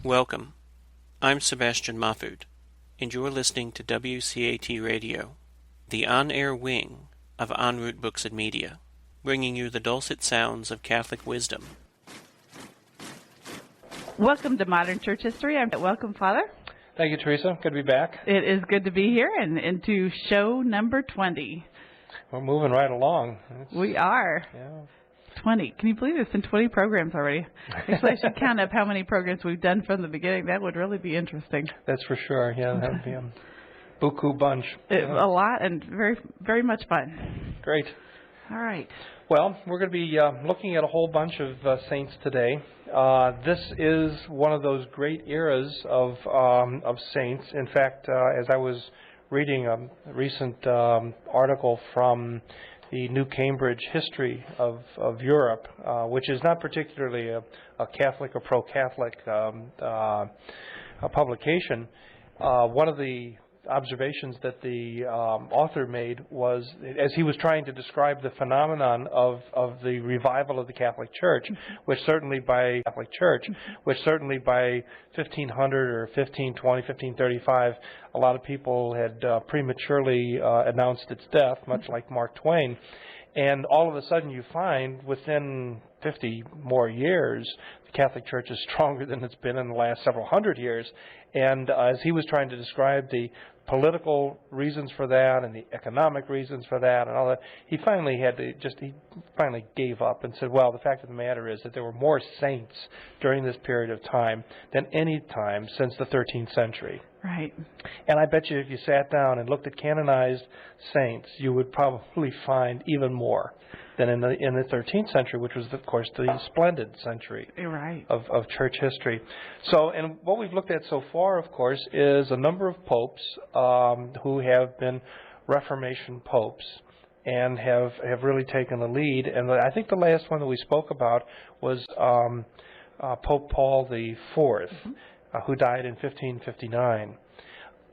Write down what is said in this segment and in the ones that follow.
Welcome. I'm Sebastian Mahfood, and you're listening to WCAT Radio, the on-air wing of En Route Books and Media, bringing you the dulcet sounds of Catholic wisdom. Welcome to Modern Church History. Welcome, Father. Thank you, Teresa. Good to be back. It is good to be here and into show number 20. We're moving right along. We are. Yeah. 20. Can you believe it's been 20 programs already? Actually, I should count up how many programs we've done from the beginning. That would really be interesting. That's for sure. Yeah, that would be a buku bunch. A lot and very, very much fun. Great. All right. Well, we're going to be looking at a whole bunch of saints today. This is one of those great eras of saints. In fact, as I was reading a recent article from the New Cambridge History of Europe, which is not particularly a Catholic or pro-Catholic publication. One of the observations that the author made was, as he was trying to describe the phenomenon of the revival of the Catholic Church, which certainly by 1500 or 1520, 1535, a lot of people had prematurely announced its death, much like Mark Twain. And all of a sudden you find within 50 more years, the Catholic Church is stronger than it's been in the last several hundred years. And as he was trying to describe the political reasons for that and the economic reasons for that and all that, he finally gave up and said, well, the fact of the matter is that there were more saints during this period of time than any time since the 13th century. Right. And I bet you if you sat down and looked at canonized saints, you would probably find even more than in the 13th century, which was, of course, the splendid century of church history. So, and what we've looked at so far, of course, is a number of popes who have been Reformation popes and have really taken the lead. And I think the last one that we spoke about was Pope Paul IV, who died in 1559.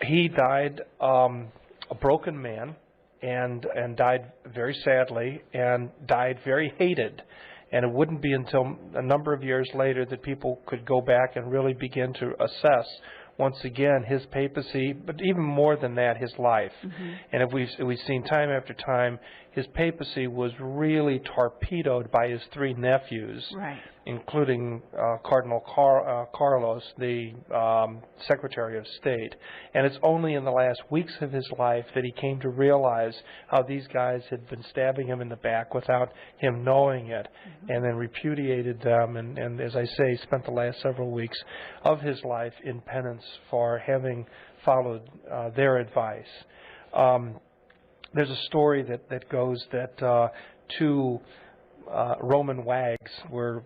He died a broken man, and died very sadly, and died very hated. And it wouldn't be until a number of years later that people could go back and really begin to assess once again his papacy, but even more than that, his life. And if we've seen time after time, his papacy was really torpedoed by his three nephews, including Cardinal Carlos, the Secretary of State. And it's only in the last weeks of his life that he came to realize how these guys had been stabbing him in the back without him knowing it, and then repudiated them, and as I say, spent the last several weeks of his life in penance for having followed their advice. There's a story that goes that two Roman wags were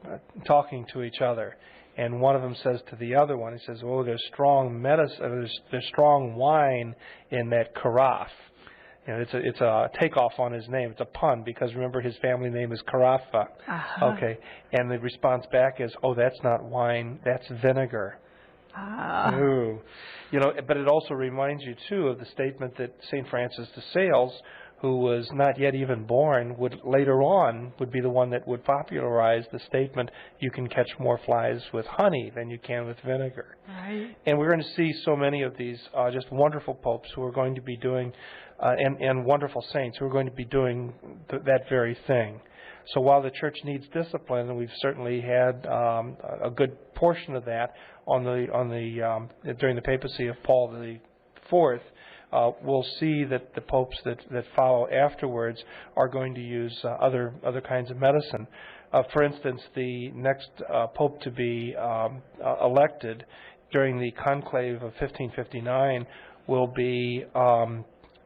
talking to each other, and one of them says to the other one, he says, "Oh, there's strong medicine, there's strong wine in that carafe." You know, it's a takeoff on his name. It's a pun because remember his family name is Carafa. Okay, and the response back is, "Oh, that's not wine, that's vinegar." Ooh. You know, but it also reminds you too of the statement that St. Francis de Sales, who was not yet even born, would later on be the one that would popularize the statement, "You can catch more flies with honey than you can with vinegar." Right. And we're going to see so many of these just wonderful popes who are going to be doing, and wonderful saints who are going to be doing that very thing. So while the church needs discipline, and we've certainly had a good portion of that during the papacy of Paul IV, we'll see that the popes that follow afterwards are going to use other kinds of medicine. For instance, the next pope to be elected during the conclave of 1559 will be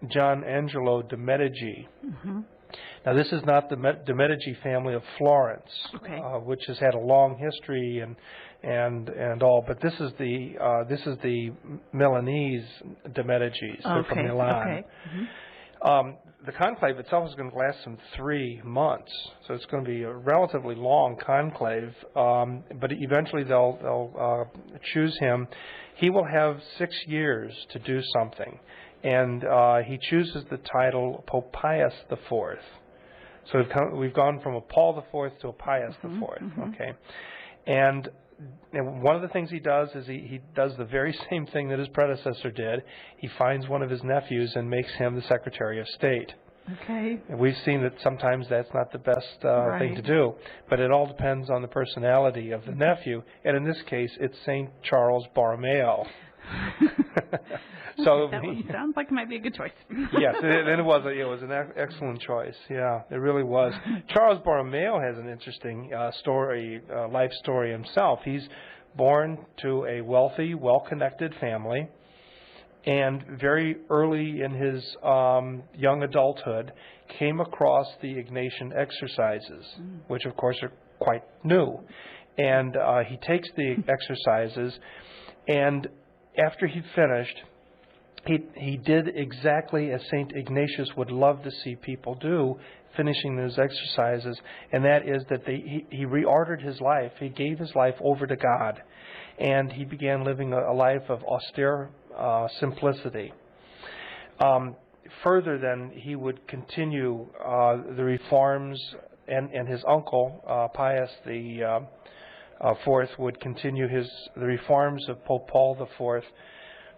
John Angelo de' Medici. Now, this is not the de' Medici family of Florence, which has had a long history and all, but this is the Milanese de' Medicis. They're from Milan. The conclave itself is going to last some 3 months, so it's going to be a relatively long conclave. But eventually they'll choose him. He will have 6 years to do something, and he chooses the title Pope Pius IV. So we've gone from a Paul IV to a Pius IV. Okay, and and one of the things he does is he does the very same thing that his predecessor did. He finds one of his nephews and makes him the Secretary of State. Okay. And we've seen that sometimes that's not the best thing to do, but it all depends on the personality of the nephew. And in this case, it's St. Charles Borromeo. So that one sounds like it might be a good choice. Yes, it was an excellent choice. Yeah, it really was. Charles Borromeo has an interesting life story himself. He's born to a wealthy, well-connected family, and very early in his young adulthood came across the Ignatian exercises, which of course are quite new. And he takes the exercises, and after he finished, he did exactly as St. Ignatius would love to see people do, finishing those exercises, and that is that he reordered his life. He gave his life over to God, and he began living a life of austere simplicity. Further, then, he would continue the reforms, and his uncle, Pius IV, would continue the reforms of Pope Paul IV,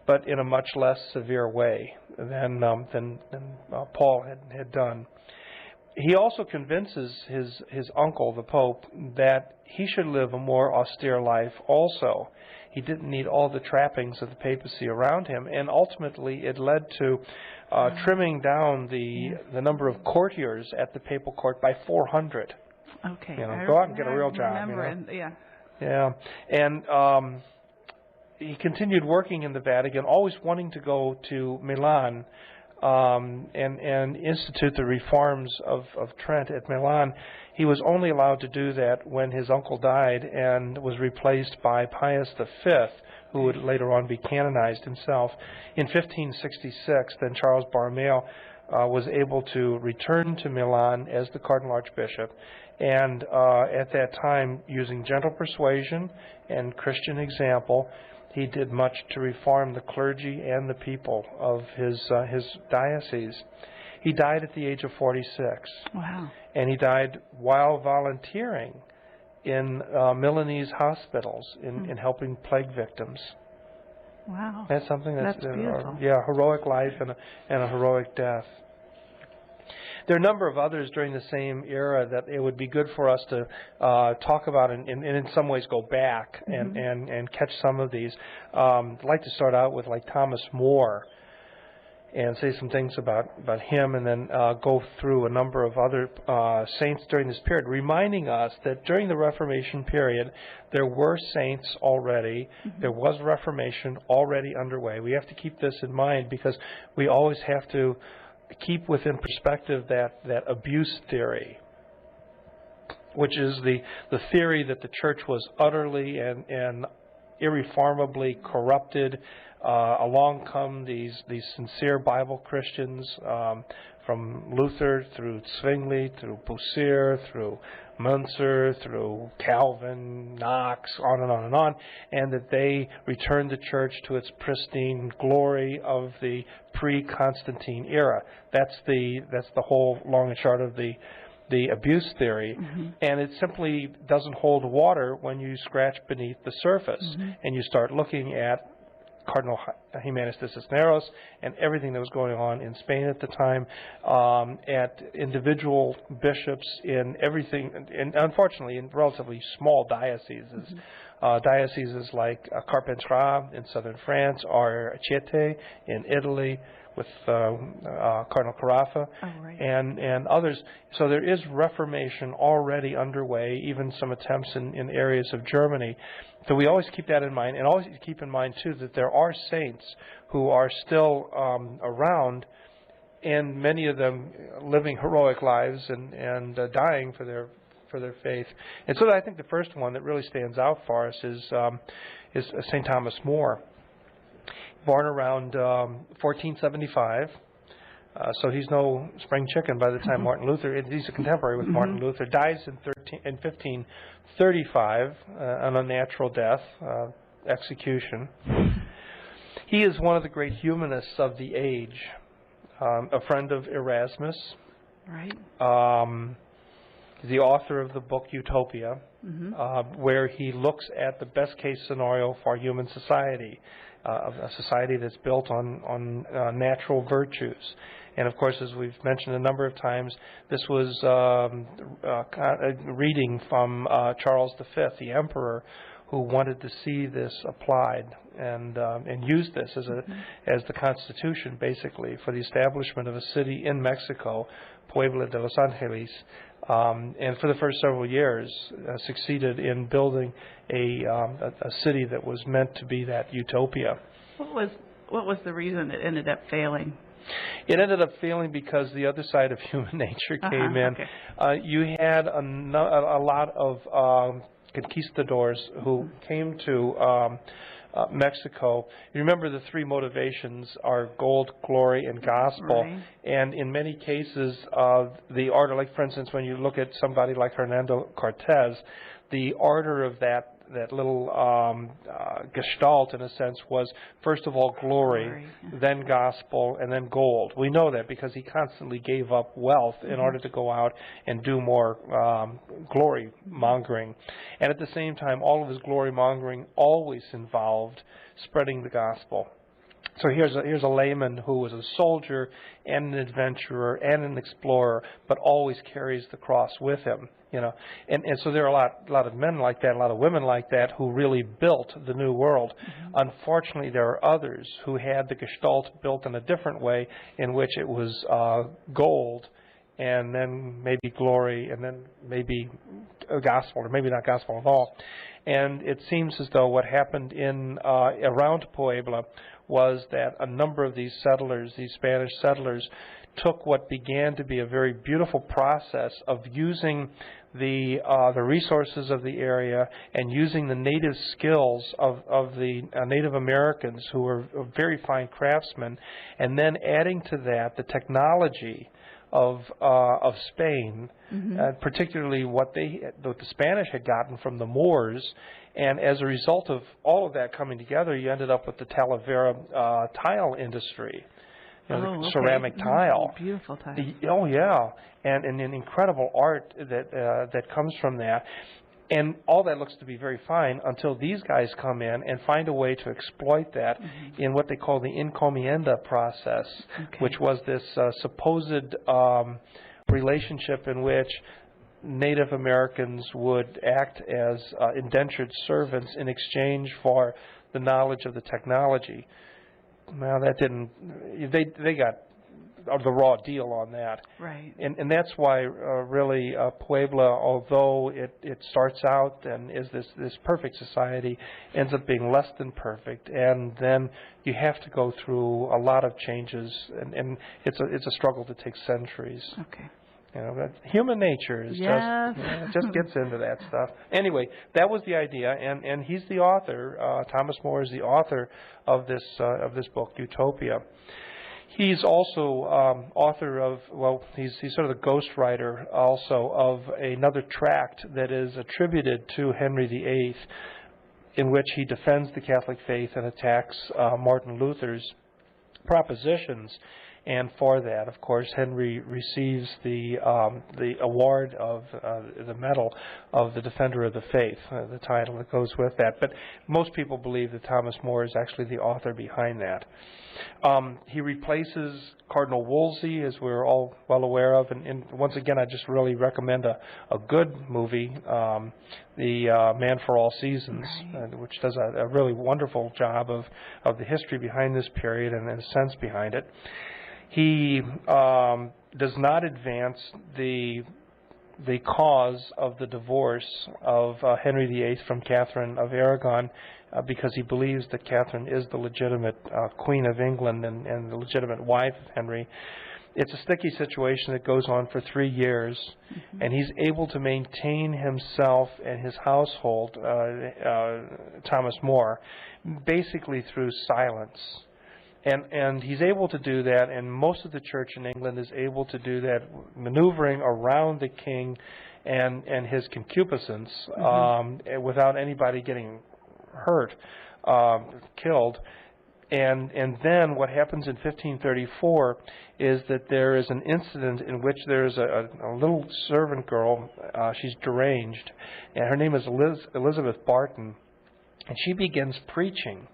but in a much less severe way than Paul had done. He also convinces his uncle, the Pope, that he should live a more austere life also. He didn't need all the trappings of the papacy around him, and ultimately it led to trimming down the number of courtiers at the papal court by 400. Okay. Go out and get a real job. Yeah. And he continued working in the Vatican, always wanting to go to Milan and institute the reforms of Trent at Milan. He was only allowed to do that when his uncle died and was replaced by Pius V, who would later on be canonized himself. In 1566, then Charles Borromeo was able to return to Milan as the Cardinal Archbishop, and at that time, using gentle persuasion and Christian example, he did much to reform the clergy and the people of his diocese. He died at the age of 46. Wow. And he died while volunteering in Milanese hospitals in helping plague victims. Wow. That's something that's beautiful. Heroic life and a heroic death. There are a number of others during the same era that it would be good for us to talk about and in some ways go back and catch some of these. I'd like to start out with like Thomas More and say some things about him, and then go through a number of other saints during this period, reminding us that during the Reformation period there were saints already. There was Reformation already underway. We have to keep this in mind because we always have to keep within perspective that abuse theory, which is the theory that the church was utterly and irreformably corrupted. Along come these sincere Bible Christians, from Luther through Zwingli, through Bucer, through Münzer, through Calvin, Knox, on and on and on, and that they returned the church to its pristine glory of the pre-Constantine era. That's the whole long and short of the abuse theory, and it simply doesn't hold water when you scratch beneath the surface and you start looking at Cardinal Jimenez de Cisneros and everything that was going on in Spain at the time, at individual bishops in everything, and unfortunately in relatively small dioceses. Dioceses like Carpentras in southern France, or Chieti in Italy with Cardinal Carafa, and others. So there is Reformation already underway, even some attempts in areas of Germany. So we always keep that in mind, and always keep in mind, too, that there are saints who are still around, and many of them living heroic lives and dying for their faith. And so I think the first one that really stands out for us is St. Thomas More, born around 1475. So he's no spring chicken by the time Martin Luther. He's a contemporary with Martin Luther. Dies in 1535, an unnatural death, execution. He is one of the great humanists of the age, a friend of Erasmus. Right. the author of the book Utopia, where he looks at the best-case scenario for human society, a society that's built on natural virtues. And, of course, as we've mentioned a number of times, this was reading from Charles V, the emperor, who wanted to see this applied and use this as the Constitution, basically, for the establishment of a city in Mexico, Puebla de Los Angeles, and for the first several years succeeded in building a city that was meant to be that utopia. What was the reason it ended up failing? It ended up failing because the other side of human nature came in. Okay. You had a lot of conquistadors who came to Mexico. You remember the three motivations are gold, glory, and gospel. Right. And in many cases, the order, like for instance, when you look at somebody like Hernando Cortez, the order of that little gestalt, in a sense, was first of all glory, then gospel, and then gold. We know that because he constantly gave up wealth in order to go out and do more glory mongering. And at the same time, all of his glory mongering always involved spreading the gospel. So here's a layman who was a soldier and an adventurer and an explorer, but always carries the cross with him. You know, and so there are a lot of men like that, a lot of women like that, who really built the New World. Unfortunately, there are others who had the gestalt built in a different way, in which it was gold, and then maybe glory, and then maybe gospel, or maybe not gospel at all. And it seems as though what happened in around Puebla was that a number of these settlers, these Spanish settlers, took what began to be a very beautiful process of using the resources of the area and using the native skills of the Native Americans, who were very fine craftsmen, and then adding to that the technology of Spain, particularly what the Spanish had gotten from the Moors. And as a result of all of that coming together, you ended up with the Talavera tile industry. You know, the ceramic tile. Beautiful tile. Oh yeah, and an incredible art that comes from that, and all that looks to be very fine until these guys come in and find a way to exploit that in what they call the encomienda process, which was this supposed relationship in which Native Americans would act as indentured servants in exchange for the knowledge of the technology. Well, that didn't. They got the raw deal on that, right? And that's why really Puebla, although it starts out and is this perfect society, ends up being less than perfect, and then you have to go through a lot of changes, and it's a struggle that takes centuries. Okay. You know, that human nature is just gets into that stuff. Anyway, that was the idea, and he's the author. Thomas More is the author of this book, Utopia. He's also author of, he's sort of the ghostwriter also of another tract that is attributed to Henry VIII, in which he defends the Catholic faith and attacks Martin Luther's propositions. And for that, of course, Henry receives the award of the Medal of the Defender of the Faith, the title that goes with that. But most people believe that Thomas More is actually the author behind that. He replaces Cardinal Wolsey, as we're all well aware of. And once again, I just really recommend a good movie, The Man for All Seasons, which does a really wonderful job of the history behind this period and the sense behind it. He does not advance the cause of the divorce of Henry VIII from Catherine of Aragon because he believes that Catherine is the legitimate Queen of England and the legitimate wife of Henry. It's a sticky situation that goes on for 3 years, and he's able to maintain himself and his household, Thomas More, basically through silence. And he's able to do that, and most of the church in England is able to do that, maneuvering around the king and his concupiscence without anybody getting hurt, killed. And then what happens in 1534 is that there is an incident in which there is a little servant girl. She's deranged, and her name is Elizabeth Barton, and she begins preaching.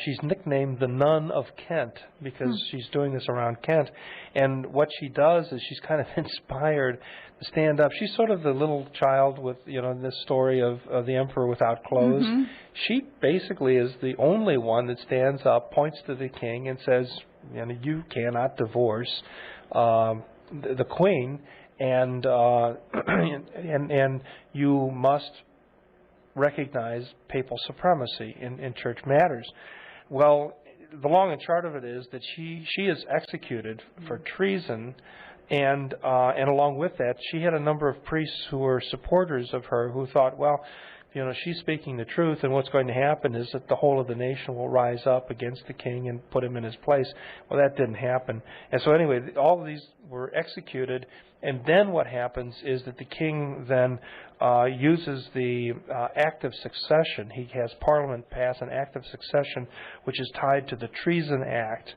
She's nicknamed the Nun of Kent because she's doing this around Kent. And what she does is she's kind of inspired to stand up. She's sort of the little child with, this story of the emperor without clothes. Mm-hmm. She basically is the only one that stands up, points to the king, and says, you cannot divorce the queen, and you must recognize papal supremacy in church matters. Well, the long and short of it is that she is executed for treason, and along with that, she had a number of priests who were supporters of her who thought, well, she's speaking the truth, and what's going to happen is that the whole of the nation will rise up against the king and put him in his place. Well, that didn't happen. And so anyway, all of these were executed, and then what happens is that the king then uses the Act of Succession. He has Parliament pass an Act of Succession, which is tied to the Treason Act.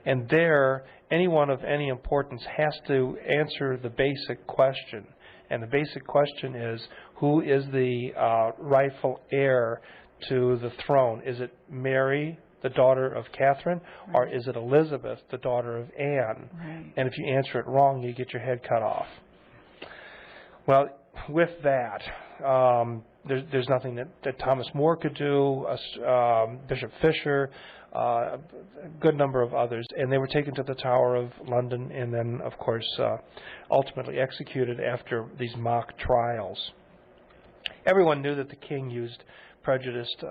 And there, anyone of any importance has to answer the basic question. And the basic question is, who is the rightful heir to the throne? Is it Mary, the daughter of Catherine, or is it Elizabeth, the daughter of Anne? Right. And if you answer it wrong, you get your head cut off. Well, with that, there's nothing that Thomas More could do, Bishop Fisher, a good number of others, and they were taken to the Tower of London and then, of course, ultimately executed after these mock trials. Everyone knew that the king used prejudiced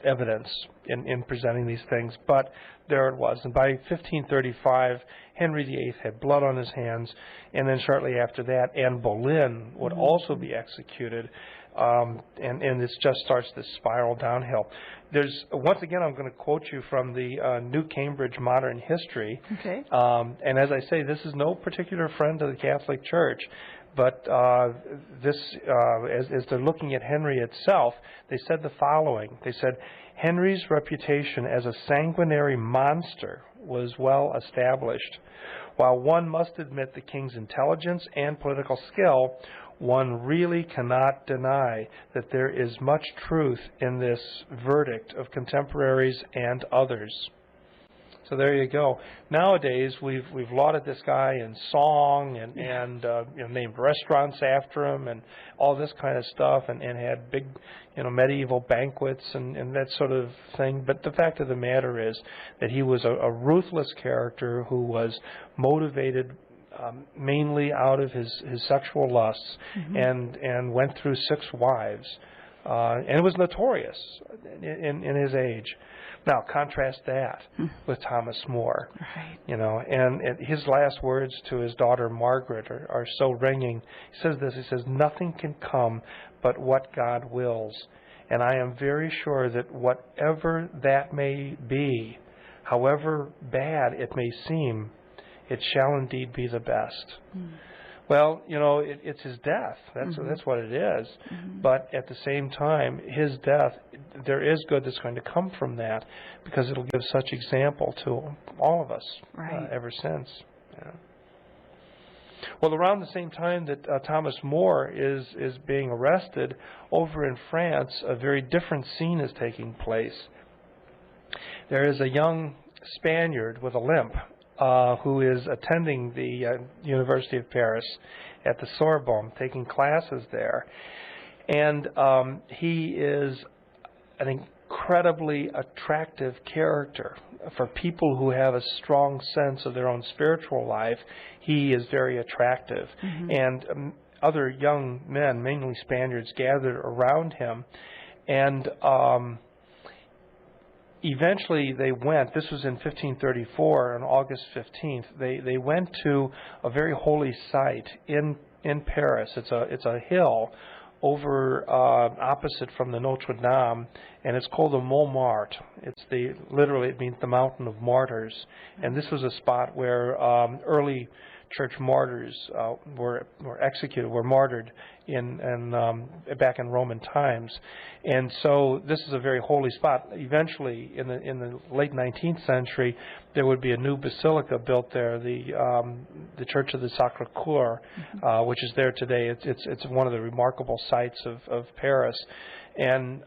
evidence in presenting these things, but there it was. And by 1535, Henry VIII had blood on his hands, and then shortly after that, Anne Boleyn would also be executed, and this just starts this spiral downhill. Once again, I'm going to quote you from the New Cambridge Modern History. Okay. And as I say, this is no particular friend of the Catholic Church, but as they're looking at Henry itself, they said the following. They said, Henry's reputation as a sanguinary monster was well established. While one must admit the king's intelligence and political skill, one really cannot deny that there is much truth in this verdict of contemporaries and others. So there you go. Nowadays, we've lauded this guy in song and named restaurants after him and all this kind of stuff, and had big medieval banquets and that sort of thing. But the fact of the matter is that he was a ruthless character who was motivated mainly out of his sexual lusts, and went through 6 wives, and was notorious in his age. Now, contrast that with Thomas More, right. And his last words to his daughter Margaret are so ringing. He says this, he says, "Nothing can come but what God wills, and I am very sure that whatever that may be, however bad it may seem, it shall indeed be the best." Well, it's his death. That's what it is. But at the same time, his death, there is good that's going to come from that, because it'll give such example to all of us ever since. Yeah. Well, around the same time that Thomas More is being arrested, over in France, a very different scene is taking place. There is a young Spaniard with a limp, who is attending the University of Paris at the Sorbonne, taking classes there. And he is an incredibly attractive character. For people who have a strong sense of their own spiritual life, he is very attractive. And other young men, mainly Spaniards, gathered around him. And eventually they went, this was in 1534, on August 15th, they went to a very holy site in Paris. It's a hill over opposite from the Notre Dame, and it's called the Montmartre. Literally it means the Mountain of Martyrs. And this was a spot where early church martyrs were executed, were martyred back in Roman times, and so this is a very holy spot. Eventually, in the late 19th century, there would be a new basilica built there, the Church of the Sacre Coeur, which is there today. It's one of the remarkable sites of Paris, and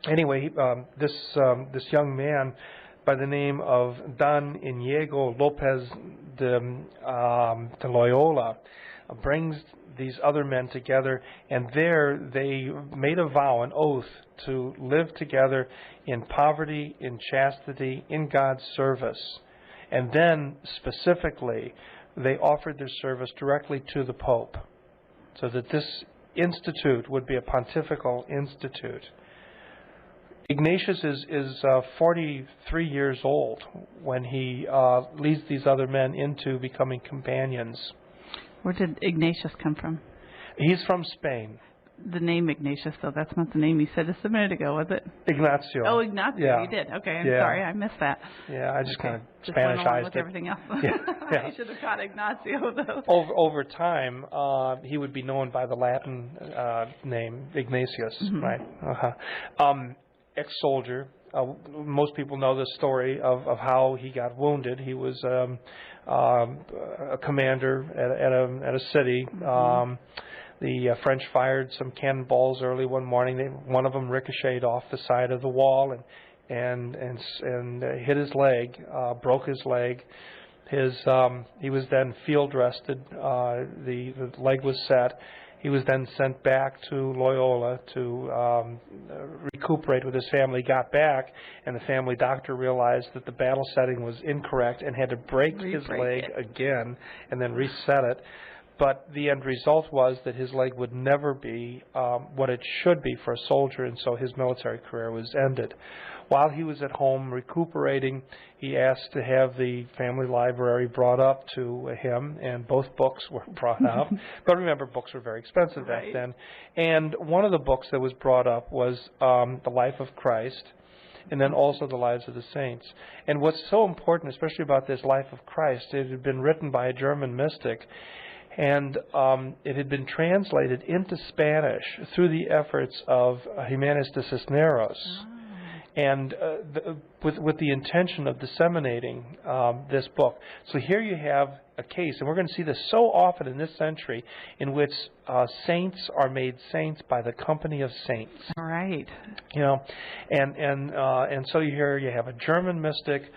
anyway, this young man by the name of Don Inigo Lopez de Loyola brings these other men together, and there they made a vow, an oath, to live together in poverty, in chastity, in God's service. And then, specifically, they offered their service directly to the Pope, so that this institute would be a pontifical institute. Ignatius is 43 years old when he leads these other men into becoming companions. Where did Ignatius come from? He's from Spain. The name Ignatius, though, that's not the name you said just a minute ago, was it? Ignacio. Oh, Ignacio, yeah. You did. Okay, I'm sorry, I missed that. Yeah, I just kind of Just went along Spanishized with it. everything else. Yeah. I should have caught Ignacio, though. Over time, he would be known by the Latin name Ignatius, right? Ex-soldier. Most people know the story of how he got wounded. He was a commander at a city. The French fired some cannonballs early one morning. One of them ricocheted off the side of the wall and hit his leg, broke his leg. He was then field rested. The leg was set. He was then sent back to Loyola to recuperate with his family. Got back, and the family doctor realized that the battle setting was incorrect and had to break his leg again and then reset it. But the end result was that his leg would never be what it should be for a soldier, and so his military career was ended. While he was at home recuperating, he asked to have the family library brought up to him, and both books were brought up. But remember, books were very expensive back then. And one of the books that was brought up was The Life of Christ, and then also the lives of the saints. And what's so important, especially about this Life of Christ, it had been written by a German mystic, and it had been translated into Spanish through the efforts of Jimenez de Cisneros, and with the intention of disseminating this book. So here you have a case, and we're going to see this so often in this century, in which saints are made saints by the company of saints. All right. You know, and so here you have a German mystic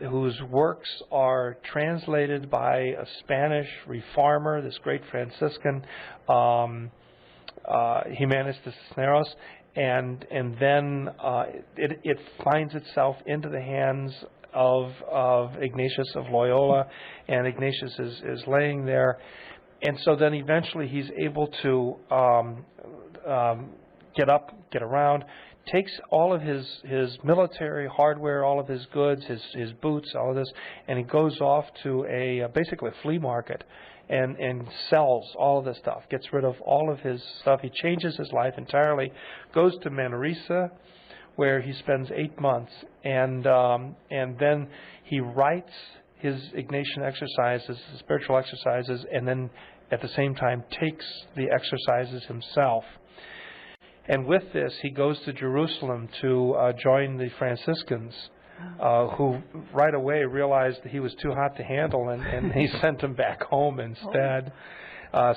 whose works are translated by a Spanish reformer, this great Franciscan, Jimenez de Cisneros, and then it finds itself into the hands of Ignatius of Loyola, and Ignatius is laying there, and so then eventually he's able to get up, get around, takes all of his military hardware, all of his goods, his boots, all of this, and he goes off to basically a flea market and sells all of this stuff, gets rid of all of his stuff. He changes his life entirely, goes to Morissi, where he spends 8 months, and then he writes his Ignatian exercises, his spiritual exercises, and then at the same time takes the exercises himself. And with this, he goes to Jerusalem to join the Franciscans, who right away realized that he was too hot to handle, and he sent him back home instead.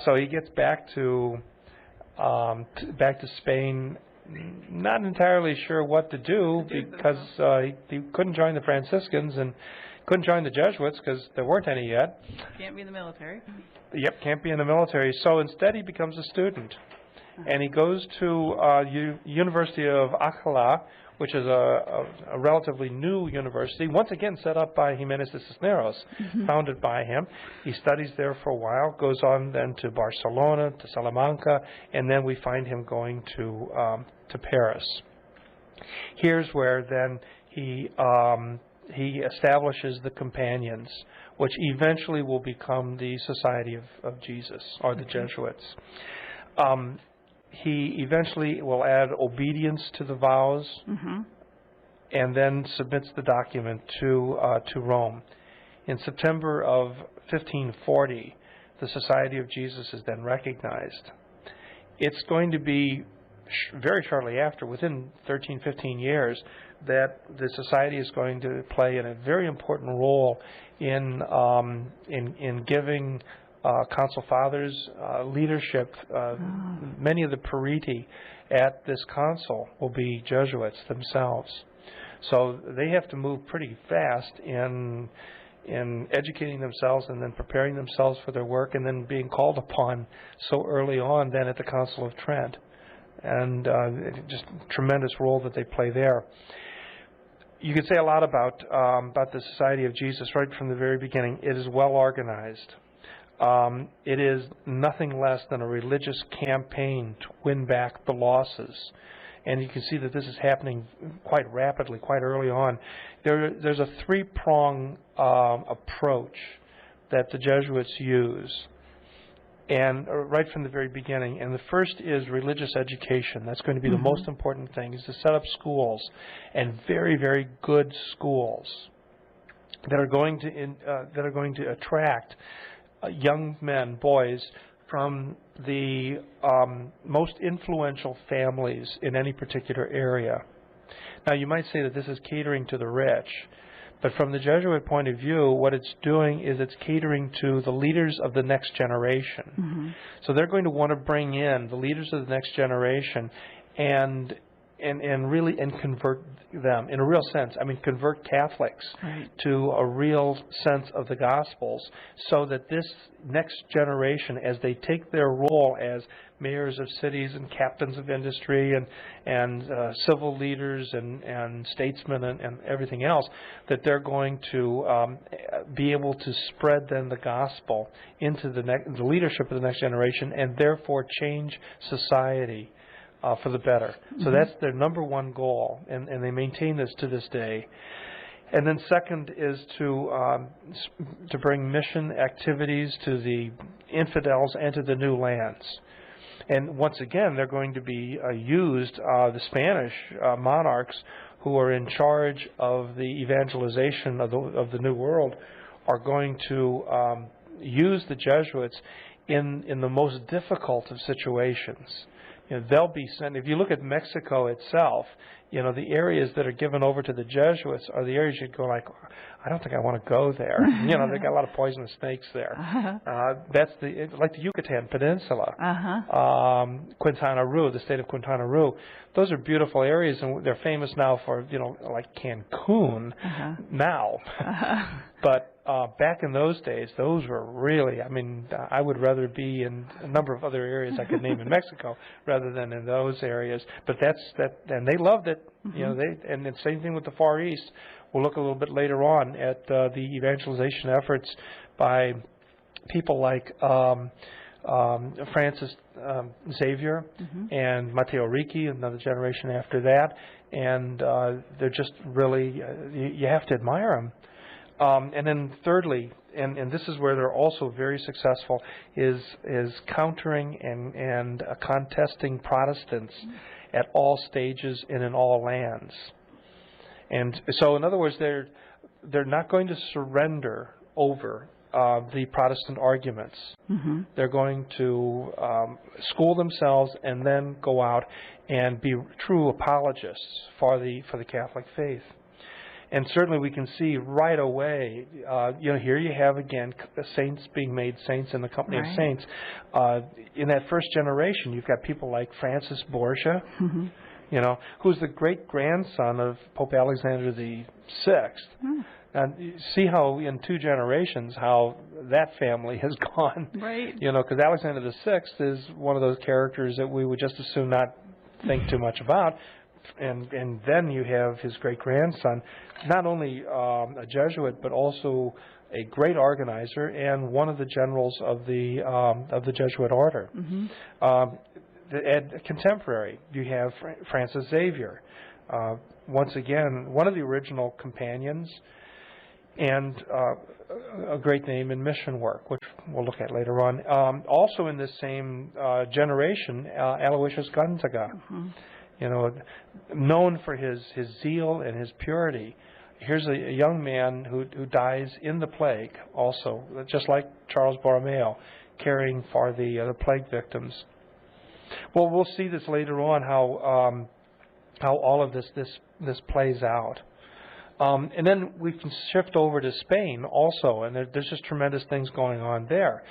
So he gets back to Spain, not entirely sure what to do, because he couldn't join the Franciscans and couldn't join the Jesuits because there weren't any yet. Can't be in the military. Yep, can't be in the military. So instead, he becomes a student. And he goes to University of Alcalá, which is a relatively new university, once again set up by Jimenez de Cisneros, founded by him. He studies there for a while, goes on then to Barcelona, to Salamanca, and then we find him going to Paris. Here's where then he establishes the Companions, which eventually will become the Society of Jesus, or the Jesuits. He eventually will add obedience to the vows, and then submits the document to Rome. In September of 1540, the Society of Jesus is then recognized. It's going to be very shortly after, within 13, 15 years, that the Society is going to play a very important role in giving Council Fathers leadership. Many of the periti at this council will be Jesuits themselves. So they have to move pretty fast in educating themselves and then preparing themselves for their work and then being called upon so early on then at the Council of Trent. And just tremendous role that they play there. You could say a lot about the Society of Jesus right from the very beginning. It is well organized. It is nothing less than a religious campaign to win back the losses. And you can see that this is happening quite rapidly, quite early on. There's a three-prong approach that the Jesuits use, and right from the very beginning. And the first is religious education. That's going to be the most important thing, is to set up schools, and very, very good schools that are going to attract young men, boys, from the most influential families in any particular area. Now, you might say that this is catering to the rich, but from the Jesuit point of view, what it's doing is it's catering to the leaders of the next generation. So they're going to want to bring in the leaders of the next generation and really convert them in a real sense. I mean, convert Catholics to a real sense of the Gospels, so that this next generation, as they take their role as mayors of cities and captains of industry and civil leaders and statesmen and everything else, that they're going to be able to spread then the gospel into the leadership of the next generation, and therefore change society for the better. So that's their number one goal, and they maintain this to this day. And then second is to bring mission activities to the infidels and to the new lands. And once again, they're going to be used, the Spanish monarchs who are in charge of the evangelization of the New World are going to use the Jesuits in the most difficult of situations. You know, they'll be sent. If you look at Mexico itself, you know, the areas that are given over to the Jesuits are the areas you'd go like, I don't think I want to go there. You know, they got a lot of poisonous snakes there. That's like the Yucatan Peninsula, Quintana Roo, the state of Quintana Roo. Those are beautiful areas, and they're famous now for, you know, like Cancun now. But back in those days, those were really, I mean, I would rather be in a number of other areas I could name in Mexico rather than in those areas. But and they loved it. You know, and the same thing with the Far East. We'll look a little bit later on at the evangelization efforts by people like Francis Xavier and Matteo Ricci, another generation after that, and they're just really, you have to admire them. And then thirdly, and this is where they're also very successful, is countering and contesting Protestants at all stages and in all lands. And so, in other words, they're not going to surrender over the Protestant arguments. They're going to school themselves and then go out and be true apologists for the Catholic faith. And certainly we can see right away, you know, here you have again saints being made saints in the company of saints. In that first generation, you've got people like Francis Borgia, you know, who's the great-grandson of Pope Alexander VI. And you see how in two generations how that family has gone. You know, because Alexander VI is one of those characters that we would just as soon not think too much about. And then you have his great-grandson, not only a Jesuit, but also a great organizer and one of the generals of the Jesuit order. Contemporary, you have Francis Xavier, once again, one of the original companions, and a great name in mission work, which we'll look at later on. Also in this same generation, Aloysius Gonzaga, you know, known for his zeal and his purity. here's a young man who dies in the plague, also, just like Charles Borromeo, caring for the plague victims. Well, we'll see this later on how all of this plays out. And then we can shift over to Spain also, and there's just tremendous things going on there.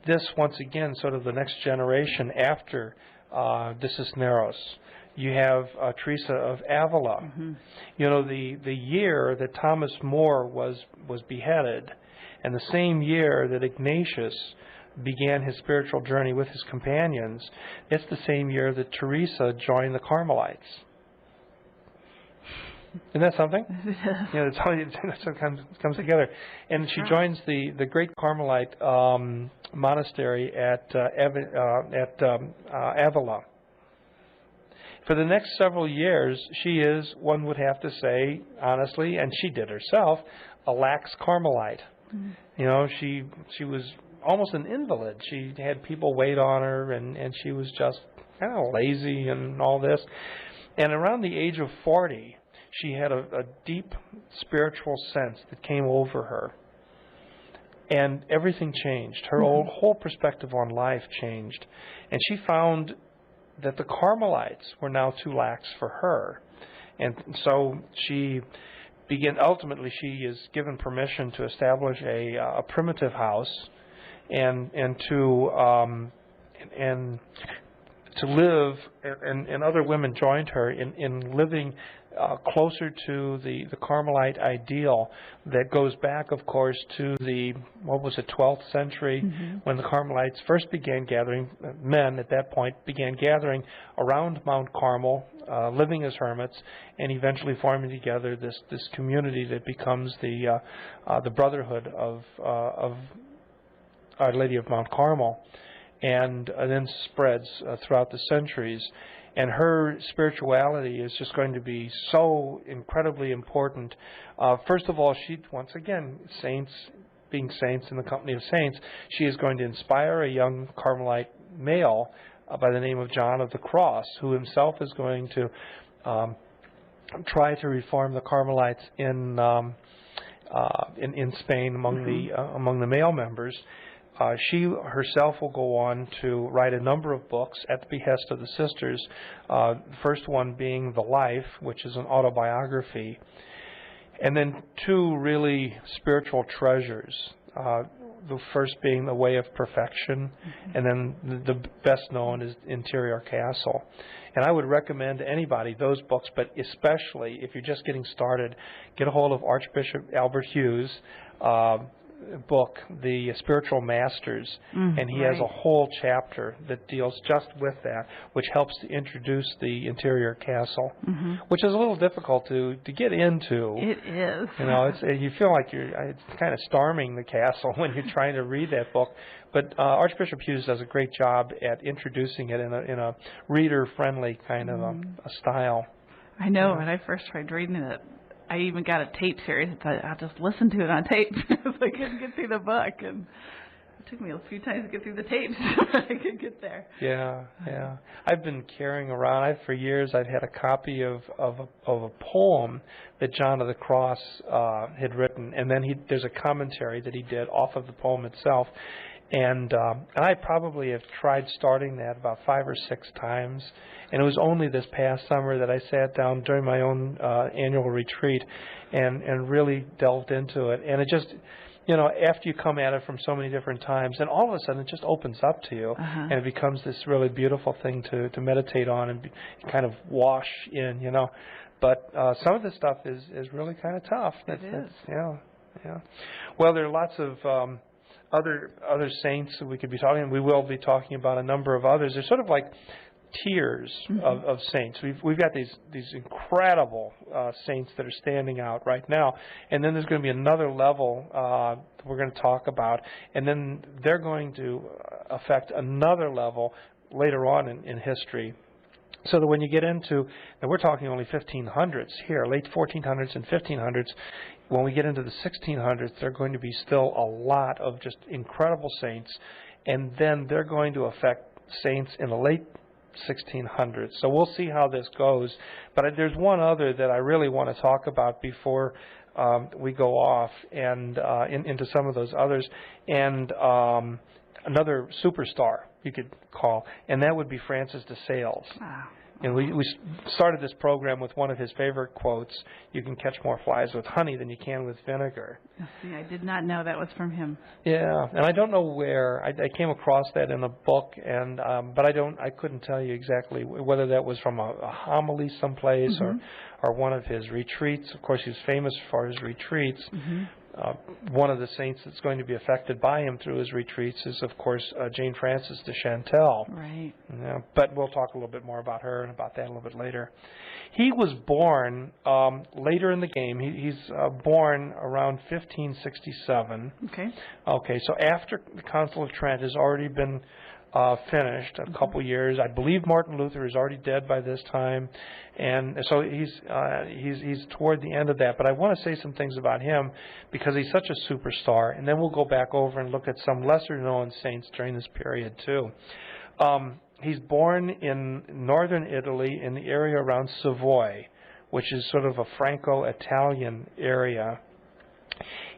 This, once again, sort of the next generation after de Cisneros. You have Teresa of Avila. Mm-hmm. You know, the year that Thomas More was beheaded, and the same year that Ignatius began his spiritual journey with his companions, it's the same year that Teresa joined the Carmelites. Isn't that something? Yeah, that's what comes together. And she joins the great Carmelite monastery at Avila. For the next several years, she is, one would have to say, honestly, and she did herself, a lax Carmelite. Mm-hmm. You know, she was almost an invalid. She had people wait on her, and she was just kind of lazy and all this. And around the age of 40, she had a deep spiritual sense that came over her. And everything changed. Her whole perspective on life changed. And she found that the Carmelites were now too lax for her. And so she ultimately she is given permission to establish a primitive house and to live, and other women joined her in living closer to the Carmelite ideal that goes back, of course, to the 12th century, when the Carmelites first began gathering, men at that point began gathering around Mount Carmel, living as hermits, and eventually forming together this community that becomes the Brotherhood of Our Lady of Mount Carmel, and then spreads throughout the centuries. And her spirituality is just going to be so incredibly important. First of all, she, once again, being saints in the company of saints, she is going to inspire a young Carmelite male by the name of John of the Cross, who himself is going to try to reform the Carmelites in Spain among the male members. She herself will go on to write a number of books at the behest of the sisters, the first one being The Life, which is an autobiography, and then two really spiritual treasures, the first being The Way of Perfection, and then the best known is Interior Castle. And I would recommend to anybody those books, but especially if you're just getting started, get a hold of Archbishop Albert Hughes' book, The Spiritual Masters, and he has a whole chapter that deals just with that, which helps to introduce the Interior Castle, which is a little difficult to get into. It is. You know, you feel like it's kind of storming the castle when you're trying to read that book. But Archbishop Hughes does a great job at introducing it in a reader-friendly kind of a style. I know. When I first tried reading it, I even got a tape series. I just listened to it on tape because I couldn't get through the book, and it took me a few times to get through the tapes but I could get there. Yeah. I've been carrying around. For years, I've had a copy of a poem that John of the Cross had written, and then there's a commentary that he did off of the poem itself. And I probably have tried starting that about 5 or 6 times. And it was only this past summer that I sat down during my own annual retreat and really delved into it. And it just, after you come at it from so many different times, and all of a sudden it just opens up to you, and it becomes this really beautiful thing to meditate on and kind of wash in, But some of this stuff is really kind of tough. It is. Yeah. Well, there are lots of other saints that we could be talking. We will be talking about a number of others. They're sort of like tiers of saints. We've got these incredible saints that are standing out right now, and then there's going to be another level that we're going to talk about, and then they're going to affect another level later on in history. So that when you get into, and we're talking only 1500s here, late 1400s and 1500s, when we get into the 1600s, there are going to be still a lot of just incredible saints, and then they're going to affect saints in the late 1600s. So we'll see how this goes. But there's one other that I really want to talk about before we go off and into some of those others, and another superstar you could call, and that would be Francis de Sales. Wow. And we started this program with one of his favorite quotes: "You can catch more flies with honey than you can with vinegar." See, I did not know that was from him. Yeah, and I don't know where I came across that in a book, and but I couldn't tell you exactly whether that was from a homily someplace or one of his retreats. Of course, he's famous for his retreats. One of the saints that's going to be affected by him through his retreats is, of course, Jane Frances de Chantel. Right. But we'll talk a little bit more about her and about that a little bit later. He was born later in the game. He's born around 1567. Okay. Okay, so after the Council of Trent has already been finished, a couple years. I believe Martin Luther is already dead by this time, and so he's toward the end of that. But I want to say some things about him because he's such a superstar, and then we'll go back over and look at some lesser-known saints during this period too. He's born in northern Italy in the area around Savoy, which is sort of a Franco-Italian area.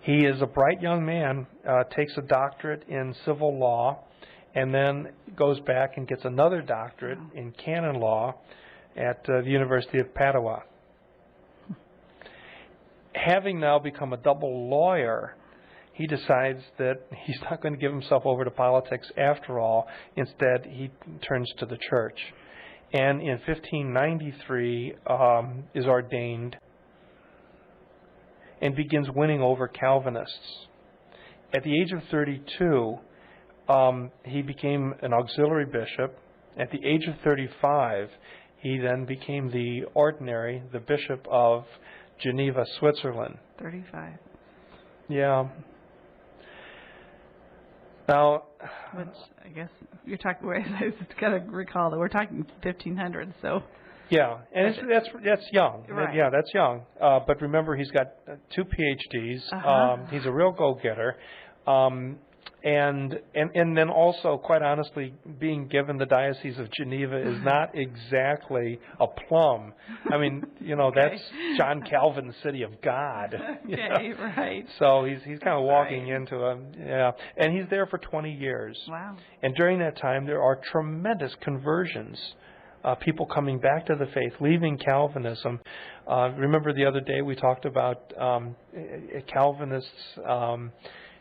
He is a bright young man, takes a doctorate in civil law, and then goes back and gets another doctorate in canon law at the University of Padua. Having now become a double lawyer, he decides that he's not going to give himself over to politics after all. Instead, he turns to the church. And in 1593 is ordained and begins winning over Calvinists. At the age of 32, he became an auxiliary bishop. At the age of 35, he then became the ordinary, the bishop of Geneva, Switzerland. 35. Yeah. Now, which I guess you're talking. I just got to recall that we're talking 1500. So. Yeah, and that's young. Right. Yeah, that's young. But remember, he's got 2 PhDs. He's a real go-getter. And then also, quite honestly, being given the Diocese of Geneva is not exactly a plum. I mean, that's John Calvin's city of God. Okay, right. So he's kind of walking into and he's there for 20 years. Wow. And during that time, there are tremendous conversions. People coming back to the faith, leaving Calvinism. Remember the other day we talked about Calvinists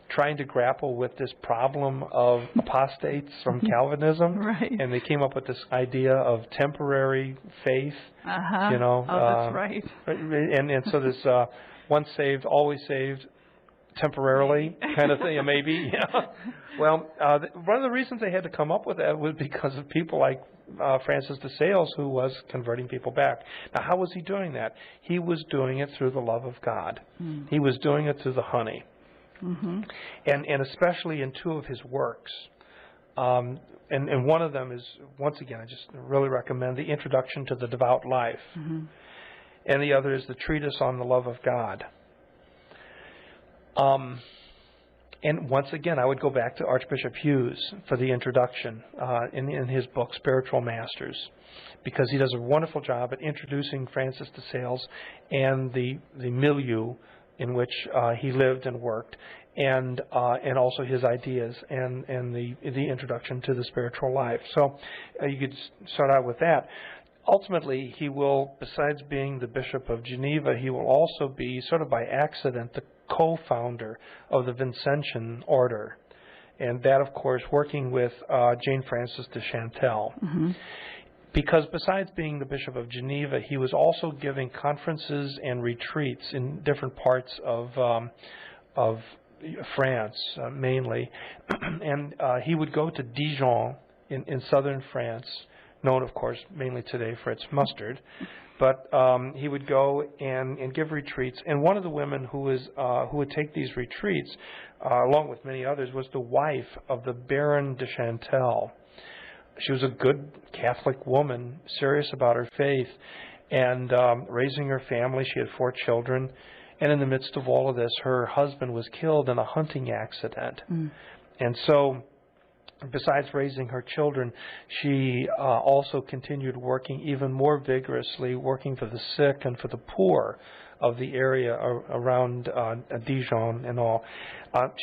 trying to grapple with this problem of apostates from Calvinism, right? And they came up with this idea of temporary faith. That's right. And so this once saved, always saved, temporarily kind of thing, maybe. Yeah. Well, one of the reasons they had to come up with that was because of people like Francis de Sales, who was converting people back. Now, how was he doing that? He was doing it through the love of God. He was doing it through the honey. And especially in 2 of his works. And one of them is, once again, I just really recommend the Introduction to the Devout Life. And the other is the Treatise on the Love of God. And once again, I would go back to Archbishop Hughes for the introduction in his book, Spiritual Masters, because he does a wonderful job at introducing Francis de Sales and the milieu in which he lived and worked, and also his ideas and the introduction to the spiritual life. So you could start out with that. Ultimately, he will, besides being the Bishop of Geneva, he will also be, sort of by accident, the co-founder of the Vincentian order. And that, of course, working with Jane Frances de Chantel. Because besides being the Bishop of Geneva, he was also giving conferences and retreats in different parts of France, mainly. And he would go to Dijon in southern France, known, of course, mainly today for its mustard. But he would go and give retreats. And one of the women who would take these retreats, along with many others, was the wife of the Baron de Chantel. She was a good Catholic woman, serious about her faith, and raising her family. She had 4 children. And in the midst of all of this, her husband was killed in a hunting accident. And so besides raising her children, she also continued working even more vigorously, working for the sick and for the poor of the area around Dijon and all.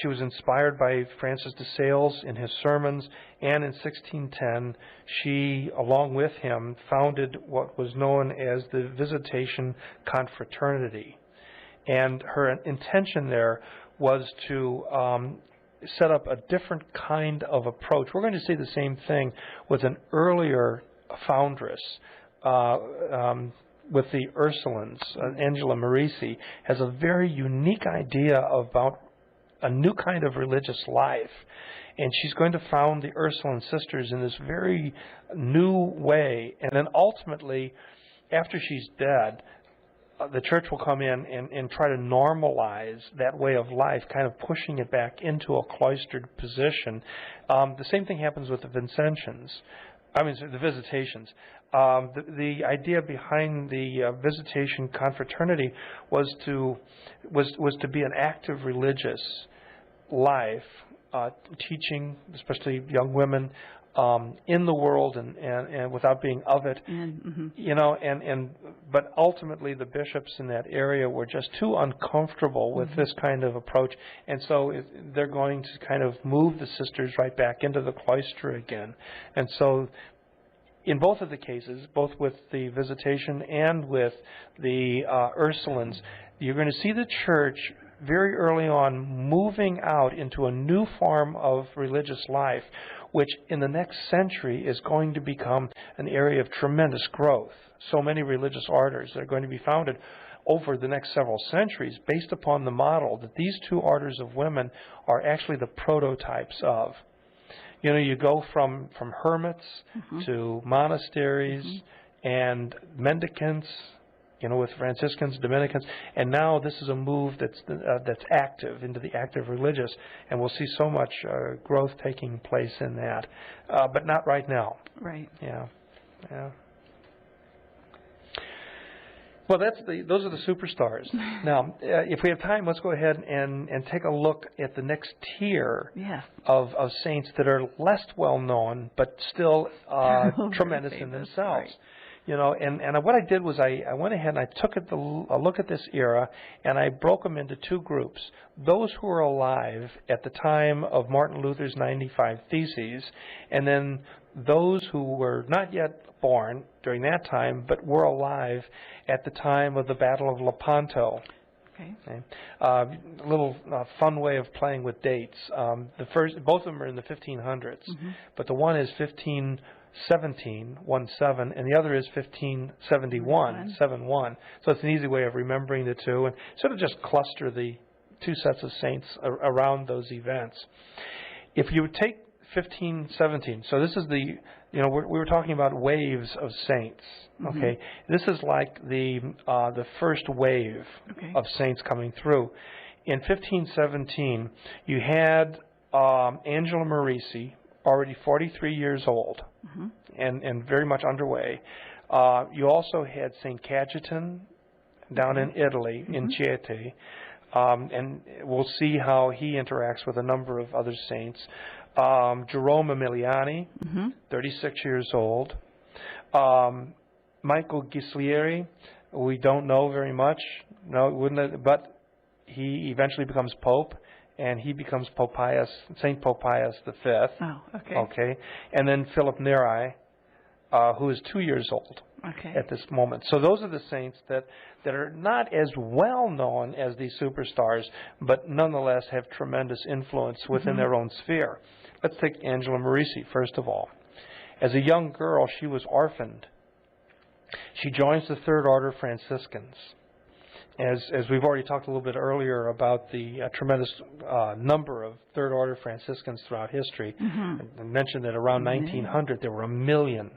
She was inspired by Francis de Sales in his sermons, and in 1610 she, along with him, founded what was known as the Visitation Confraternity. And her intention there was to set up a different kind of approach. We're going to see the same thing with an earlier foundress, with the Ursulines. Angela Morissi has a very unique idea about a new kind of religious life. And she's going to found the Ursuline sisters in this very new way. And then ultimately, after she's dead, the church will come in and try to normalize that way of life, kind of pushing it back into a cloistered position. The same thing happens with the the Visitations. The idea behind the Visitation Confraternity was to be an active religious life, teaching, especially young women, in the world and without being of it, but ultimately the bishops in that area were just too uncomfortable with this kind of approach, and so they're going to kind of move the sisters right back into the cloister again. And so in both of the cases, both with the Visitation and with the Ursulines, you're going to see the church very early on moving out into a new form of religious life, which in the next century is going to become an area of tremendous growth. So many religious orders that are going to be founded over the next several centuries based upon the model that these two orders of women are actually the prototypes of. You know, you go from hermits to monasteries and mendicants, with Franciscans, Dominicans, and now this is a move that's active, into the active religious, and we'll see so much growth taking place in that, but not right now. Right. Yeah. Well, those are the superstars. Now, if we have time, let's go ahead and take a look at the next tier of saints that are less well known, but still tremendous in themselves. Right. And what I did was I went ahead and I took a look at this era, and I broke them into two groups. Those who were alive at the time of Martin Luther's 95 Theses, and then those who were not yet born during that time, but were alive at the time of the Battle of Lepanto. Okay. A little fun way of playing with dates. Both of them are in the 1500s, but the one is 1517, 17, and the other is 1571, 71. So it's an easy way of remembering the two, and sort of just cluster the two sets of saints around those events. If you take 1517, so this is we were talking about waves of saints. Okay, this is like the first wave of saints coming through. In 1517, you had Angela Morissi, already 43 years old, and very much underway. You also had Saint Cajetan down in Italy, in Chieti, and we'll see how he interacts with a number of other saints. Jerome Emiliani, 36 years old. Michael Ghislieri, we don't know very much, but he eventually becomes Pope, and he becomes Saint Pius V. Oh, okay. Okay, and then Philip Neri, who is 2 years old at this moment. So those are the saints that are not as well known as these superstars, but nonetheless have tremendous influence within their own sphere. Let's take Angela Morissi first of all. As a young girl, she was orphaned. She joins the Third Order Franciscans. As we've already talked a little bit earlier about the tremendous number of Third Order Franciscans throughout history, I mentioned that around 1900 there were 1 million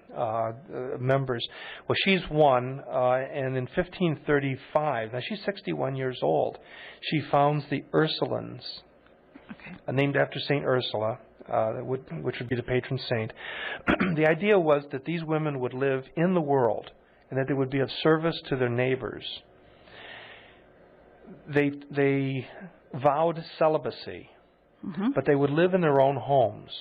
members. Well, she's one, and in 1535, now she's 61 years old, she founds the Ursulines, named after Saint Ursula, which would be the patron saint. The idea was that these women would live in the world and that they would be of service to their neighbors. They vowed celibacy, but they would live in their own homes.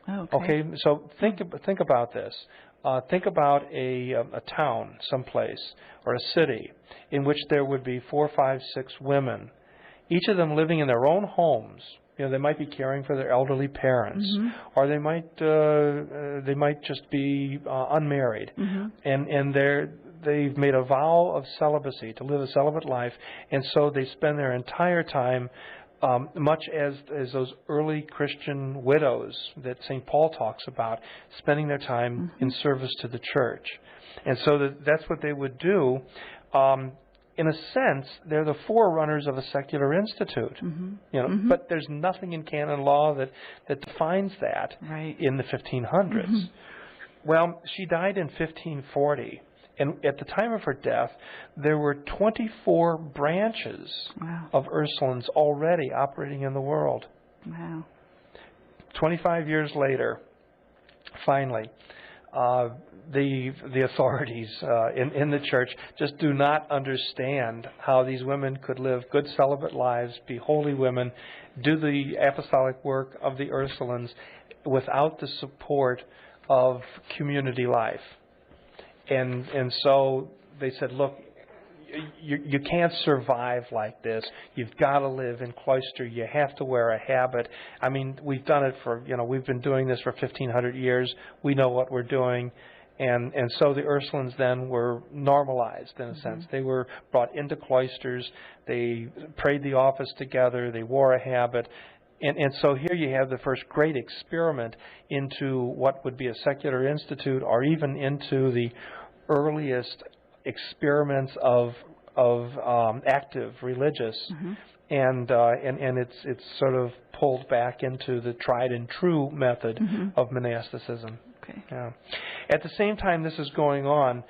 Oh, Okay, so think about this. Think about a town someplace or a city in which there would be 4, 5, 6 women, each of them living in their own homes. You know, they might be caring for their elderly parents, or they might just be unmarried, and they've made a vow of celibacy to live a celibate life, and so they spend their entire time. Much as those early Christian widows that St. Paul talks about, spending their time in service to the church. And so that's what they would do. In a sense, they're the forerunners of a secular institute. But there's nothing in canon law that defines that in the 1500s. Well, she died in 1540. And at the time of her death, there were 24 branches of Ursulines already operating in the world. Wow. 25 years later, finally, the authorities in the church just do not understand how these women could live good celibate lives, be holy women, do the apostolic work of the Ursulines without the support of community life. And so they said, look, you can't survive like this. You've got to live in cloister. You have to wear a habit. I mean, we've done it we've been doing this for 1,500 years. We know what we're doing. And so the Ursulines then were normalized in a sense. They were brought into cloisters. They prayed the office together. They wore a habit. And so here you have the first great experiment into what would be a secular institute, or even into the earliest experiments of active religious, and it's sort of pulled back into the tried and true method of monasticism. Okay. Yeah. At the same time this is going on,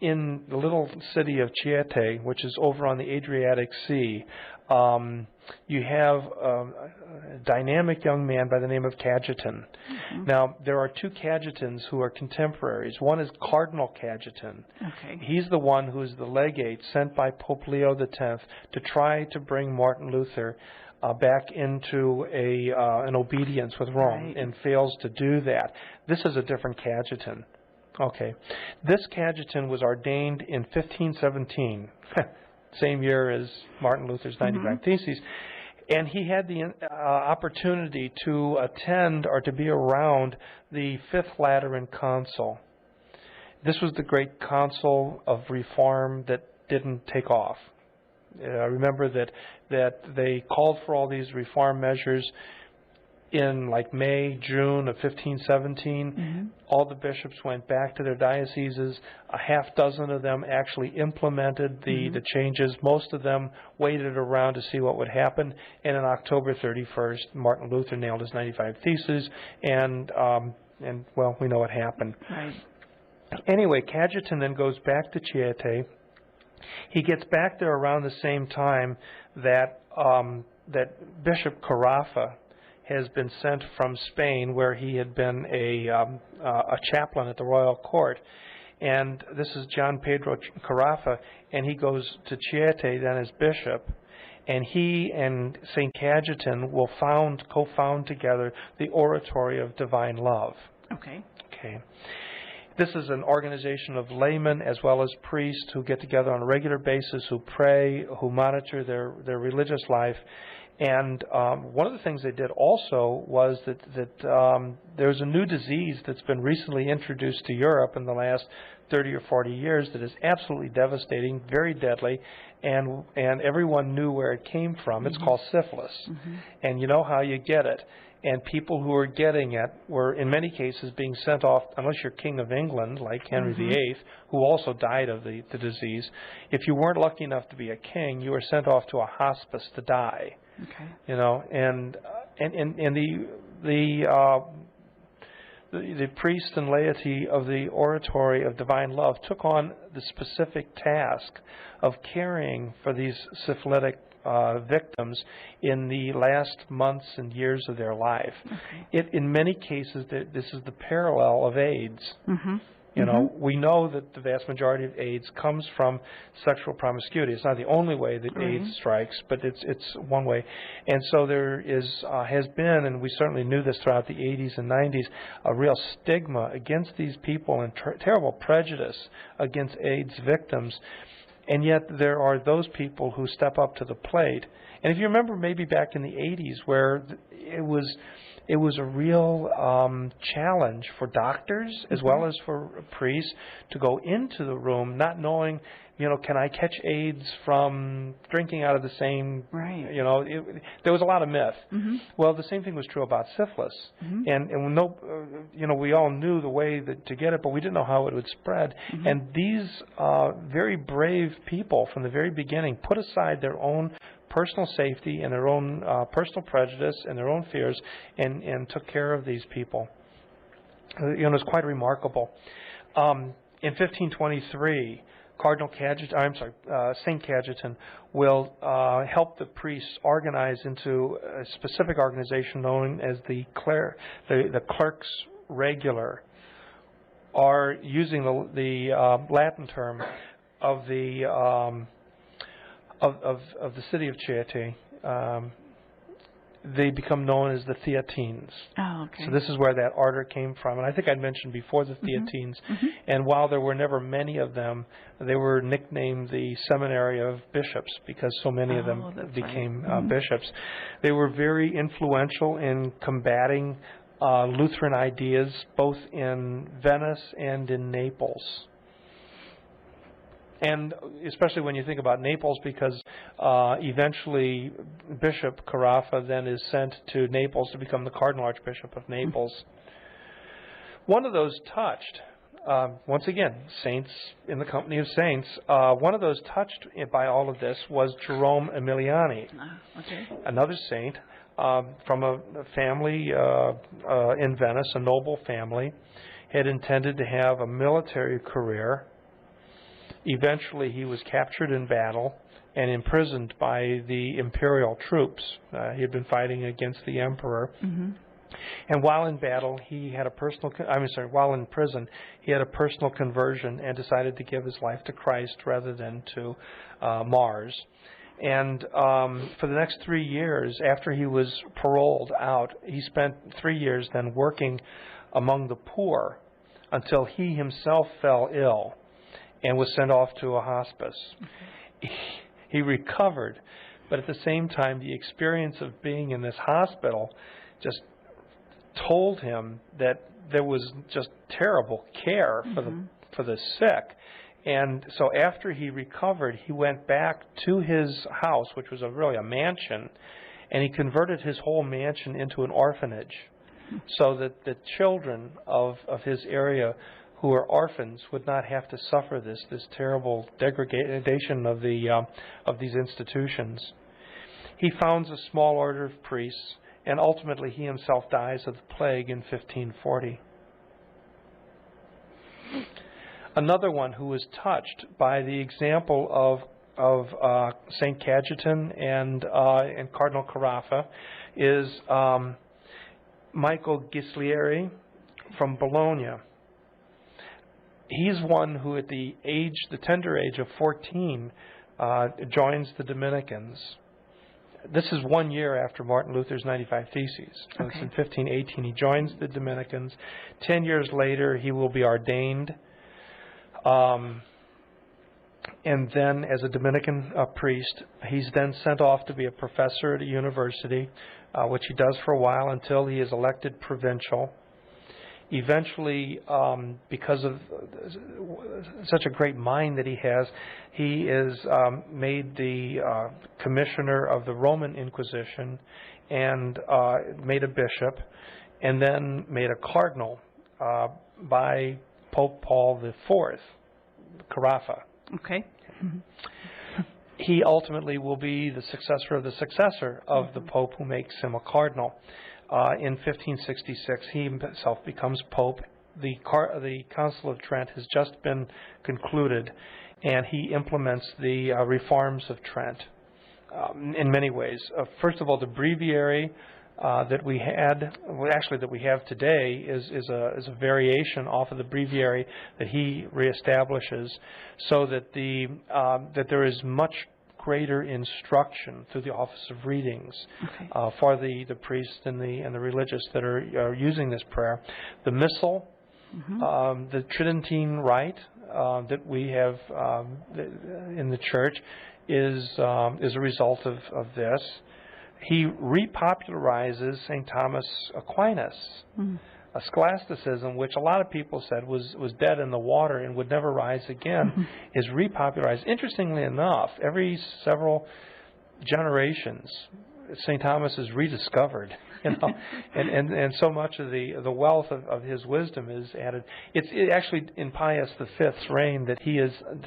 in the little city of Chieti, which is over on the Adriatic Sea, you have a dynamic young man by the name of Cajetan. Now, there are 2 Cajetans who are contemporaries. One is Cardinal Cajetan. He's the one who is the legate sent by Pope Leo X to try to bring Martin Luther back into an obedience with Rome, and fails to do that. This is a different Cajetan. Okay. This Cajetan was ordained in 1517. Same year as Martin Luther's 95 Theses, and he had the opportunity to attend or to be around the 5th Lateran Council. This was the great council of reform that didn't take off. Remember that they called for all these reform measures in like May, June of 1517. All the bishops went back to their dioceses. A half dozen of them actually implemented the changes. Most of them waited around to see what would happen. And on October 31st, Martin Luther nailed his 95 Theses, and well, we know what happened. Anyway, Cajetan then goes back to Chieti. He gets back there around the same time that Bishop Carafa has been sent from Spain, where he had been a chaplain at the royal court. And this is John Pedro Carafa, and he goes to Chieti then as bishop, and he and St. Cajetan will co-found together the Oratory of Divine Love. Okay. This is an organization of laymen as well as priests who get together on a regular basis, who pray, who monitor their religious life. And one of the things they did also was that there's a new disease that's been recently introduced to Europe in the last 30 or 40 years that is absolutely devastating, very deadly, and everyone knew where it came from. It's called syphilis. And you know how you get it. And people who were getting it were, in many cases, being sent off, unless you're King of England, like Henry VIII, who also died of the disease. If you weren't lucky enough to be a king, you were sent off to a hospice to die. You know, and the priests and laity of the Oratory of Divine Love took on the specific task of caring for these syphilitic victims in the last months and years of their life. In many cases, this is the parallel of AIDS. You know, we know that the vast majority of AIDS comes from sexual promiscuity. It's not the only way that AIDS strikes, but it's one way. And so there has been, and we certainly knew this throughout the 80s and 90s, a real stigma against these people and terrible prejudice against AIDS victims. And yet there are those people who step up to the plate. And if you remember maybe back in the 80s where it was a real challenge for doctors as well as for priests to go into the room not knowing, you know, can I catch AIDS from drinking out of the same, you know, there was a lot of myth. Well, the same thing was true about syphilis. And you know, we all knew the way to get it, but we didn't know how it would spread. And these very brave people from the very beginning put aside their own personal safety and their own personal prejudice and their own fears and took care of these people. You know, it's quite remarkable. In 1523, Saint Cajetan will help the priests organize into a specific organization known as the Clerks Regular, or using the Latin term of the of the city of Chieti. They become known as the Theatines. Oh, okay. So this is where that order came from. And I think I'd mentioned before the Theatines. And while there were never many of them, they were nicknamed the Seminary of Bishops because so many of them became bishops. They were very influential in combating Lutheran ideas both in Venice and in Naples. And especially when you think about Naples, because eventually Bishop Carafa then is sent to Naples to become the Cardinal Archbishop of Naples. One of those touched, once again, saints in the company of saints, one of those touched by all of this was Jerome Emiliani, another saint from a family in Venice, a noble family, had intended to have a military career. Eventually, he was captured in battle and imprisoned by the imperial troops. He had been fighting against the emperor. And while in battle, while in prison, he had a personal conversion and decided to give his life to Christ rather than to Mars. And for the next 3 years, after he was paroled out, he spent 3 years then working among the poor until he himself fell ill and was sent off to a hospice. He recovered, but at the same time, the experience of being in this hospital just told him that there was just terrible care for the sick. And so after he recovered, he went back to his house, which was really a mansion, and he converted his whole mansion into an orphanage so that the children of his area who are orphans would not have to suffer this terrible degradation of these institutions. He founds a small order of priests, and ultimately he himself dies of the plague in 1540. Another one who was touched by the example of Saint Cajetan and Cardinal Carafa is Michael Ghislieri from Bologna. He's one who at the tender age of 14 joins the Dominicans. This is 1 year after Martin Luther's 95 Theses. So it's in 1518 he joins the Dominicans. 10 years later he will be ordained. And then as a Dominican priest, he's then sent off to be a professor at a university, which he does for a while until he is elected provincial. Eventually, because of such a great mind that he has, he is made the commissioner of the Roman Inquisition and made a bishop, and then made a cardinal by Pope Paul IV, Carafa. Okay. He ultimately will be the successor of the successor of the Pope who makes him a cardinal. In 1566, he himself becomes Pope. The Council of Trent has just been concluded, and he implements the reforms of Trent in many ways. First of all, the breviary that we had, that we have today, is a variation off of the breviary that he reestablishes, so that that there is much greater instruction through the office of readings for the priests and the religious that are using this prayer. The Missal, the Tridentine Rite that we have in the Church is a result of this. He repopularizes St. Thomas Aquinas. A scholasticism, which a lot of people said was dead in the water and would never rise again, is repopularized. Interestingly enough, every several generations, St. Thomas is rediscovered, and so much of the wealth of his wisdom is added. It's actually in Pius V's reign that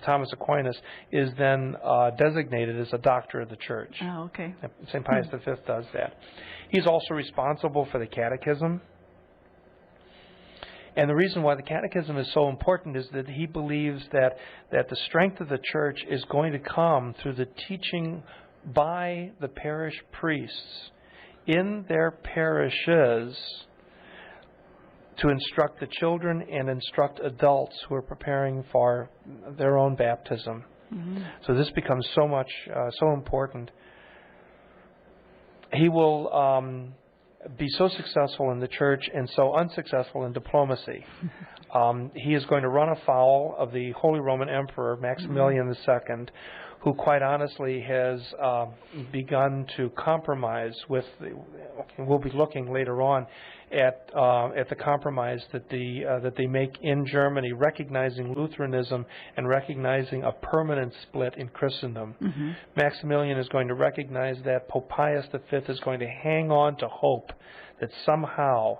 Thomas Aquinas is then designated as a doctor of the Church. Oh, okay. St. Pius V does that. He's also responsible for the Catechism. And the reason why the Catechism is so important is that he believes that the strength of the Church is going to come through the teaching by the parish priests in their parishes to instruct the children and instruct adults who are preparing for their own baptism. So this becomes so important. He will be so successful in the Church and so unsuccessful in diplomacy. He is going to run afoul of the Holy Roman Emperor Maximilian II, who quite honestly has begun to compromise with we'll be looking later on at the compromise that they make in Germany, recognizing Lutheranism and recognizing a permanent split in Christendom. Maximilian is going to recognize that. Pope Pius V is going to hang on to hope that somehow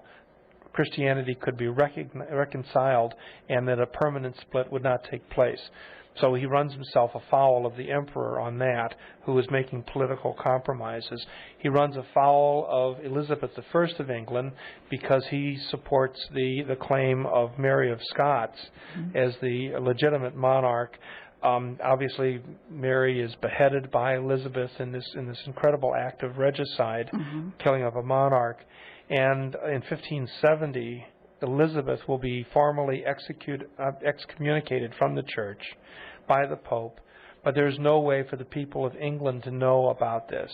Christianity could be reconciled and that a permanent split would not take place. So he runs himself afoul of the emperor on that, who is making political compromises. He runs afoul of Elizabeth I of England because he supports the claim of Mary of Scots as the legitimate monarch. Obviously, Mary is beheaded by Elizabeth in this incredible act of regicide, killing of a monarch. And in 1570, Elizabeth will be formally excommunicated from the Church by the Pope, but there's no way for the people of England to know about this.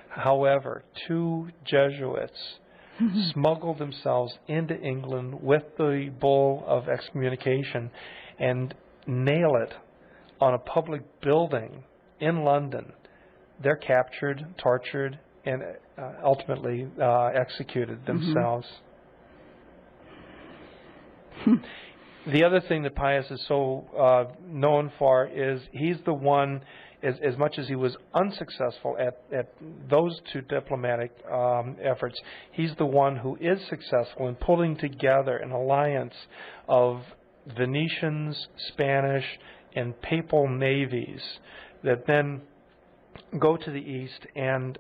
However, 2 Jesuits smuggled themselves into England with the bull of excommunication and nail it on a public building in London. They're captured, tortured, and ultimately executed themselves. The other thing that Pius is so known for is he's the one, as much as he was unsuccessful at those 2 diplomatic efforts, he's the one who is successful in pulling together an alliance of Venetians, Spanish, and papal navies that then go to the east and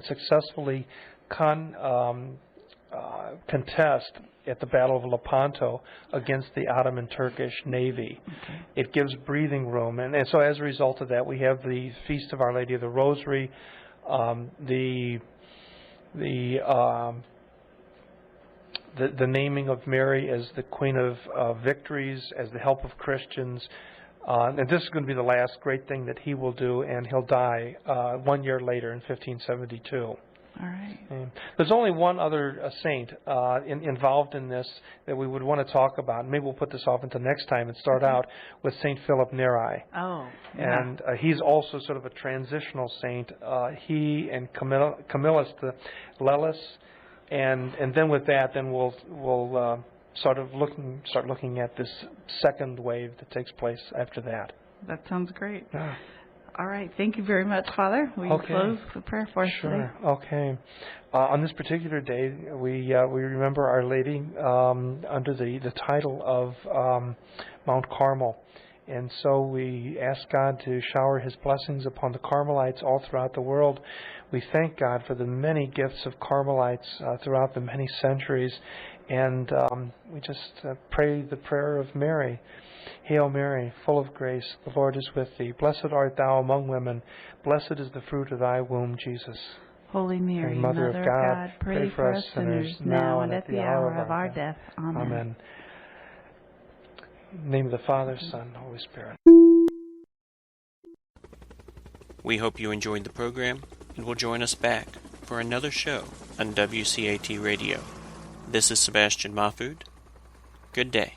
successfully contest at the Battle of Lepanto against the Ottoman Turkish Navy. It gives breathing room, and so as a result of that, we have the Feast of Our Lady of the Rosary, the naming of Mary as the Queen of Victories, as the help of Christians. And this is going to be the last great thing that he will do, and he'll die 1 year later in 1572. All right. There's only one other saint involved in this that we would want to talk about. Maybe we'll put this off until next time and start out with St. Philip Neri. Oh, yeah. And he's also sort of a transitional saint. He and Camillus the Lellis, and then with that, then we'll start looking at this second wave that takes place after that. That sounds great. All right. Thank you very much, Father. Will you close the prayer for us today? Okay. On this particular day, we remember Our Lady under the title of Mount Carmel. And so we ask God to shower His blessings upon the Carmelites all throughout the world. We thank God for the many gifts of Carmelites throughout the many centuries. And we just pray the prayer of Mary. Hail Mary, full of grace, the Lord is with thee. Blessed art thou among women. Blessed is the fruit of thy womb, Jesus. Holy Mary, and Mother of God, pray for us sinners, now and at the hour of our death. Amen. Amen. In the name of the Father, Son, and Holy Spirit. We hope you enjoyed the program and will join us back for another show on WCAT Radio. This is Sebastian Mahfood. Good day.